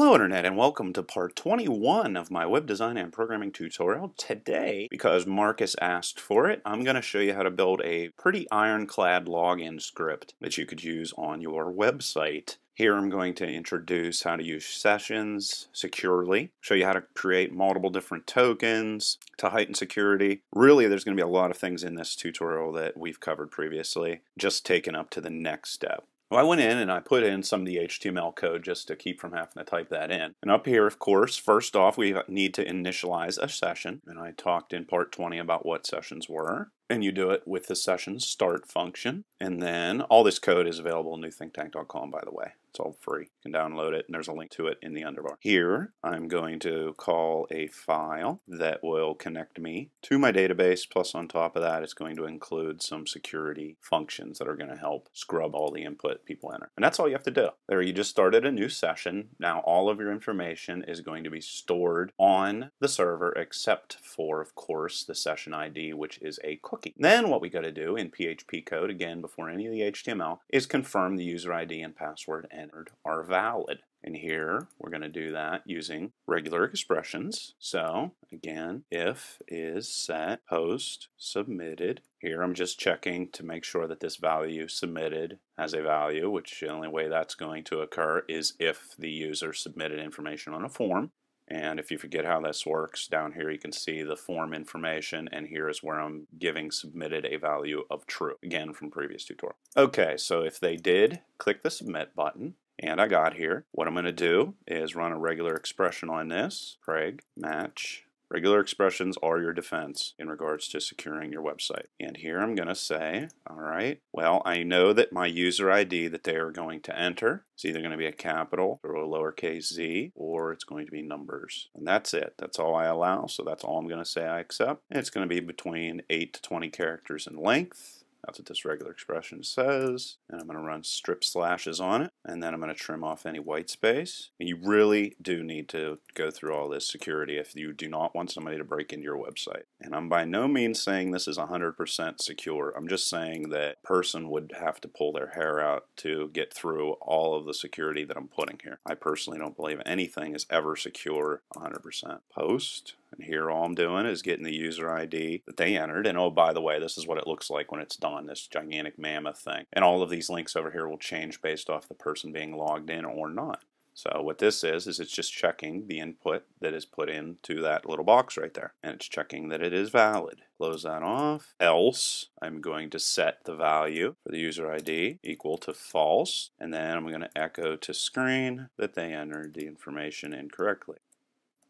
Hello Internet and welcome to part 21 of my web design and programming tutorial. Today, because Marcus asked for it, I'm going to show you how to build a pretty ironclad login script that you could use on your website. Here I'm going to introduce how to use sessions securely, show you how to create multiple different tokens to heighten security. Really, there's going to be a lot of things in this tutorial that we've covered previously, just taken up to the next step. Well, I went in and I put in some of the HTML code just to keep from having to type that in. And up here, of course, first off, we need to initialize a session. And I talked in part 20 about what sessions were. And you do it with the session start function. And then all this code is available on newthinktank.com, by the way. It's all free. You can download it, and there's a link to it in the underbar. Here, I'm going to call a file that will connect me to my database, plus on top of that, it's going to include some security functions that are going to help scrub all the input people enter. And that's all you have to do. There, you just started a new session. Now all of your information is going to be stored on the server, except for, of course, the session ID, which is a cookie. Then what we got to do in PHP code, again, before any of the HTML, is confirm the user ID and password entered are valid. And here we're going to do that using regular expressions. So again, if is set post submitted. Here I'm just checking to make sure that this value submitted has a value, which the only way that's going to occur is if the user submitted information on a form. And if you forget how this works, down here you can see the form information, and here is where I'm giving submitted a value of true, again from previous tutorial. Okay, so if they did, click the submit button, and I got here. What I'm going to do is run a regular expression on this, Craig match. Regular expressions are your defense in regards to securing your website. And here I'm going to say, all right, well, I know that my user ID that they are going to enter is either going to be a capital or a lowercase z, or it's going to be numbers. And that's it. That's all I allow. So that's all I'm going to say I accept. And it's going to be between 8 to 20 characters in length. That's what this regular expression says. And I'm going to run strip slashes on it. And then I'm going to trim off any white space. And you really do need to go through all this security if you do not want somebody to break into your website. And I'm by no means saying this is 100% secure. I'm just saying that a person would have to pull their hair out to get through all of the security that I'm putting here. I personally don't believe anything is ever secure 100%. Post. And here all I'm doing is getting the user ID that they entered. And oh, by the way, this is what it looks like when it's done, this gigantic mammoth thing. And all of these links over here will change based off the person being logged in or not. So what this is it's just checking the input that is put into that little box right there. And it's checking that it is valid. Close that off. Else, I'm going to set the value for the user ID equal to false. And then I'm going to echo to screen that they entered the information incorrectly.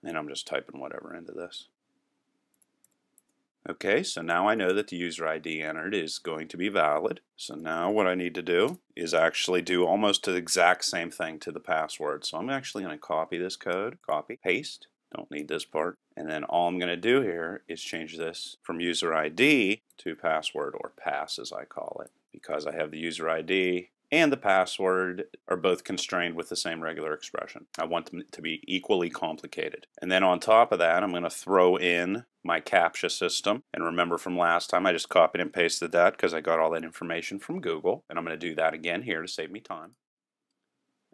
And I'm just typing whatever into this. Okay, so now I know that the user ID entered is going to be valid. So now what I need to do is actually do almost the exact same thing to the password. So I'm actually going to copy this code, copy, paste. Don't need this part. And then all I'm going to do here is change this from user ID to password, or pass as I call it, because I have the user ID and the password are both constrained with the same regular expression. I want them to be equally complicated. And then on top of that, I'm going to throw in my CAPTCHA system. And remember from last time, I just copied and pasted that because I got all that information from Google. And I'm going to do that again here to save me time.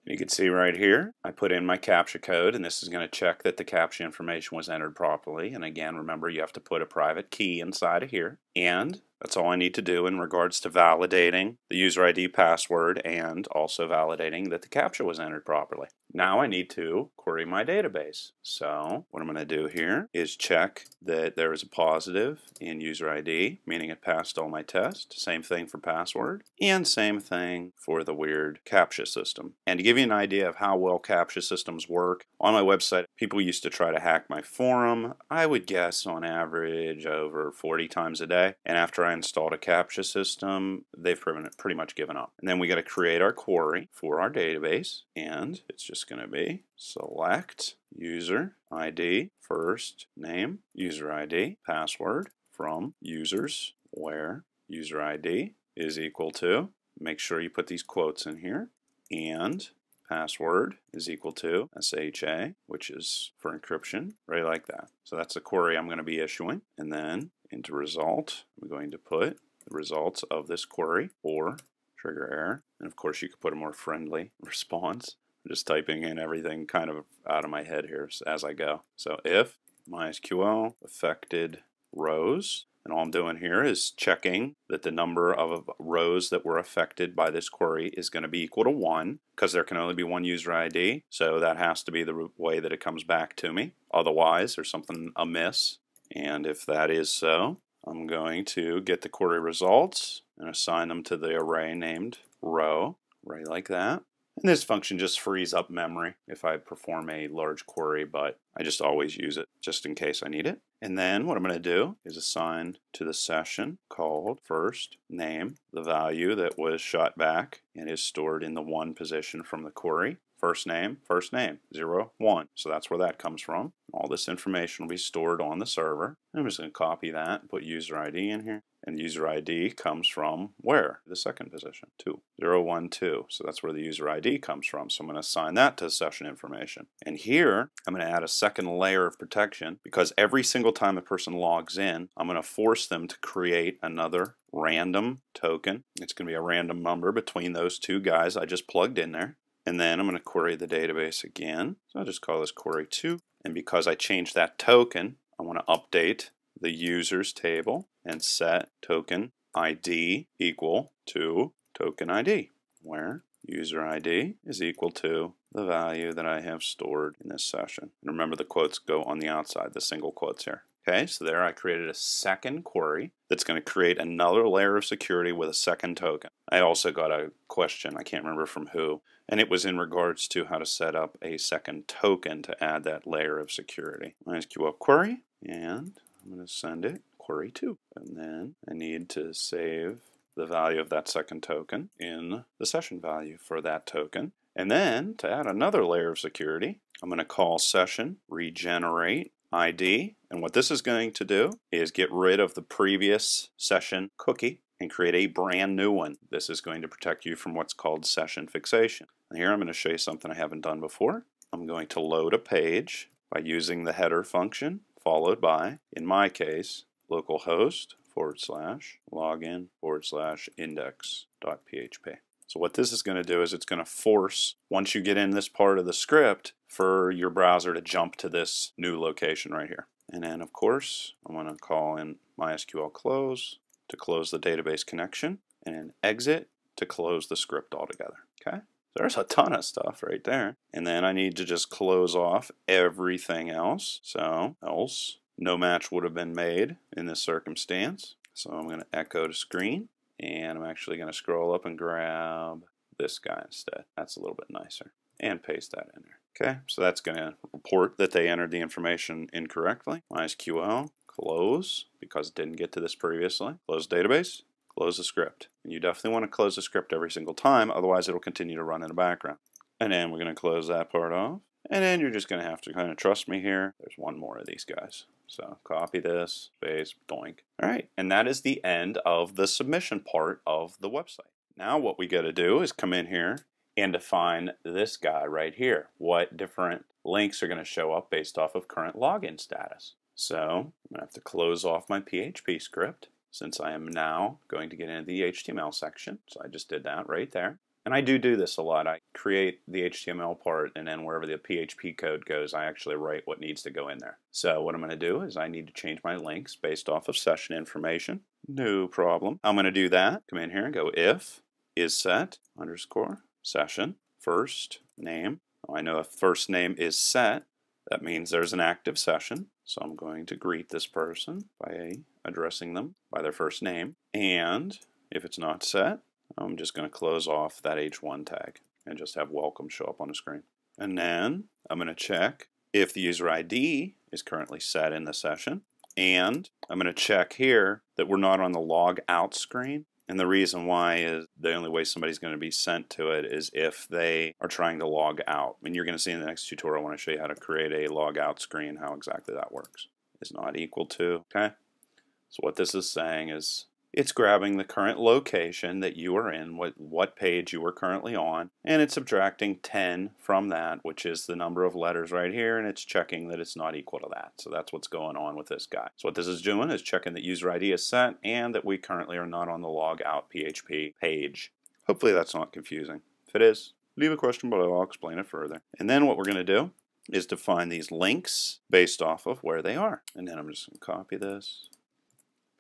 You can see right here, I put in my CAPTCHA code, and this is going to check that the CAPTCHA information was entered properly. And again, remember, you have to put a private key inside of here. And that's all I need to do in regards to validating the user ID, password, and also validating that the CAPTCHA was entered properly. Now I need to query my database. So what I'm going to do here is check that there is a positive in user ID, meaning it passed all my tests. Same thing for password, and same thing for the weird CAPTCHA system. And to give you an idea of how well CAPTCHA systems work, on my website, people used to try to hack my forum. I would guess on average over 40 times a day. And after I installed a CAPTCHA system, they've pretty much given up. And then we got to create our query for our database, and it's just going to be select user ID, first name, user ID, password from users, where user ID is equal to, make sure you put these quotes in here, and password is equal to SHA, which is for encryption, right like that. So that's the query I'm going to be issuing. And then into result, I'm going to put the results of this query or trigger error. And of course, you could put a more friendly response. just typing in everything kind of out of my head here as I go. So if MySQL affected rows, and all I'm doing here is checking that the number of rows that were affected by this query is going to be equal to 1, because there can only be one user ID, so that has to be the way that it comes back to me. Otherwise, there's something amiss. And if that is so, I'm going to get the query results and assign them to the array named row, right like that. And this function just frees up memory if I perform a large query, but I just always use it just in case I need it. And then what I'm going to do is assign to the session called first name the value that was shot back and is stored in the 1 position from the query. First name, 0, 1. So that's where that comes from. All this information will be stored on the server. I'm just going to copy that and put user ID in here. And the user ID comes from where? The second position, 2, 0, 1, 2. So that's where the user ID comes from. So I'm going to assign that to session information. And here, I'm going to add a second layer of protection, because every single time a person logs in, I'm going to force them to create another random token. It's going to be a random number between those two guys I just plugged in there. And then I'm going to query the database again. So I'll just call this query 2. And because I changed that token, I want to update the users table and set token ID equal to token ID, where user ID is equal to the value that I have stored in this session. And remember, the quotes go on the outside, the single quotes here. Okay, so there I created a second query that's going to create another layer of security with a second token. I also got a question, I can't remember from who, and it was in regards to how to set up a second token to add that layer of security. MySQL query, and I'm going to send it query 2. And then I need to save the value of that second token in the session value for that token. And then to add another layer of security, I'm going to call session regenerate ID, and what this is going to do is get rid of the previous session cookie and create a brand new one. This is going to protect you from what's called session fixation. And here I'm going to show you something I haven't done before. I'm going to load a page by using the header function followed by, in my case, localhost /login /index.php. So what this is going to do is it's going to force, once you get in this part of the script, for your browser to jump to this new location right here. And then, of course, I'm going to call in MySQL close to close the database connection, and exit to close the script altogether. Okay? There's a ton of stuff right there. And then I need to just close off everything else. So, else, no match would have been made in this circumstance. So I'm going to echo to screen, and I'm actually going to scroll up and grab this guy instead. That's a little bit nicer. And paste that in there. Okay, so that's going to report that they entered the information incorrectly. MySQL, close, because it didn't get to this previously. Close database, close the script. And you definitely want to close the script every single time, otherwise it'll continue to run in the background. And then we're going to close that part off. And then you're just going to have to kind of trust me here. There's one more of these guys. So copy this, space, doink. All right, and that is the end of the submission part of the website. Now what we got to do is come in here and define this guy right here. What different links are going to show up based off of current login status. So I'm going to have to close off my PHP script since I am now going to get into the HTML section. So I just did that right there. And I do this a lot. I create the HTML part, and then wherever the PHP code goes, I actually write what needs to go in there. So what I'm going to do is I need to change my links based off of session information. No problem. I'm going to do that. Come in here and go if is set underscore session first name. I know if first name is set, that means there's an active session. So I'm going to greet this person by addressing them by their first name. And if it's not set, I'm just going to close off that H1 tag and just have welcome show up on the screen. And then I'm going to check if the user ID is currently set in the session. And I'm going to check here that we're not on the log out screen. And the reason why is the only way somebody's going to be sent to it is if they are trying to log out. And you're going to see in the next tutorial when I show you how to create a log out screen, how exactly that works. Is not equal to, okay? So what this is saying is it's grabbing the current location that you are in, what page you are currently on, and it's subtracting 10 from that, which is the number of letters right here, and it's checking that it's not equal to that. So that's what's going on with this guy. So what this is doing is checking that user ID is set and that we currently are not on the log out PHP page. Hopefully that's not confusing. If it is, leave a question below, I'll explain it further. And then what we're going to do is define these links based off of where they are. And then I'm just going to copy this,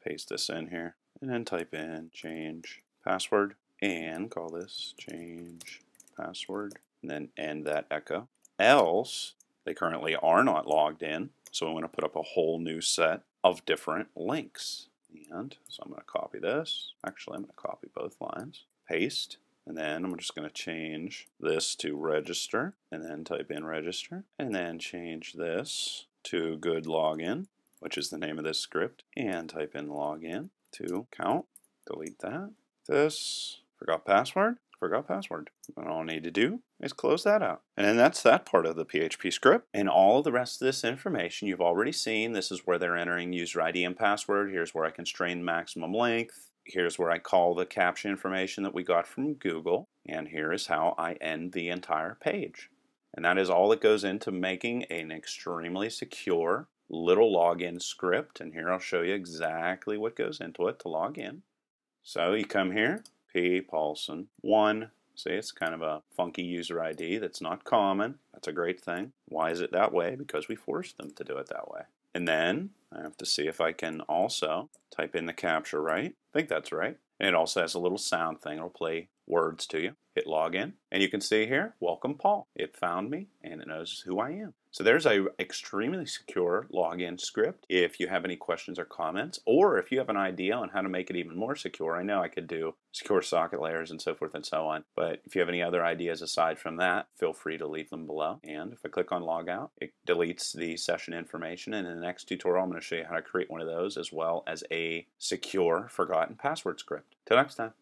paste this in here, and then type in change password, and call this change password, and then end that echo. Else, they currently are not logged in, so I'm going to put up a whole new set of different links. And so I'm going to copy this. Actually, I'm going to copy both lines, paste, and then I'm just going to change this to register, and then type in register, and then change this to good login, which is the name of this script, and type in login to count. Delete that. This, forgot password. What all I need to do is close that out. And then that's that part of the PHP script. And all of the rest of this information you've already seen. This is where they're entering user ID and password. Here's where I constrain maximum length. Here's where I call the captcha information that we got from Google. And here is how I end the entire page. And that is all that goes into making an extremely secure little login script. And here I'll show you exactly what goes into it to log in. So you come here. P. Paulson 1. See, it's kind of a funky user ID that's not common. That's a great thing. Why is it that way? Because we forced them to do it that way. And then I have to see if I can also type in the captcha right. I think that's right. And it also has a little sound thing. It'll play words to you. Hit login. And you can see here, welcome Paul. It found me and it knows who I am. So there's a extremely secure login script. If you have any questions or comments, or if you have an idea on how to make it even more secure, I know I could do secure socket layers and so forth and so on. But if you have any other ideas aside from that, feel free to leave them below. And if I click on logout, it deletes the session information. And in the next tutorial, I'm going to show you how to create one of those as well as a secure forgotten password script. Till next time.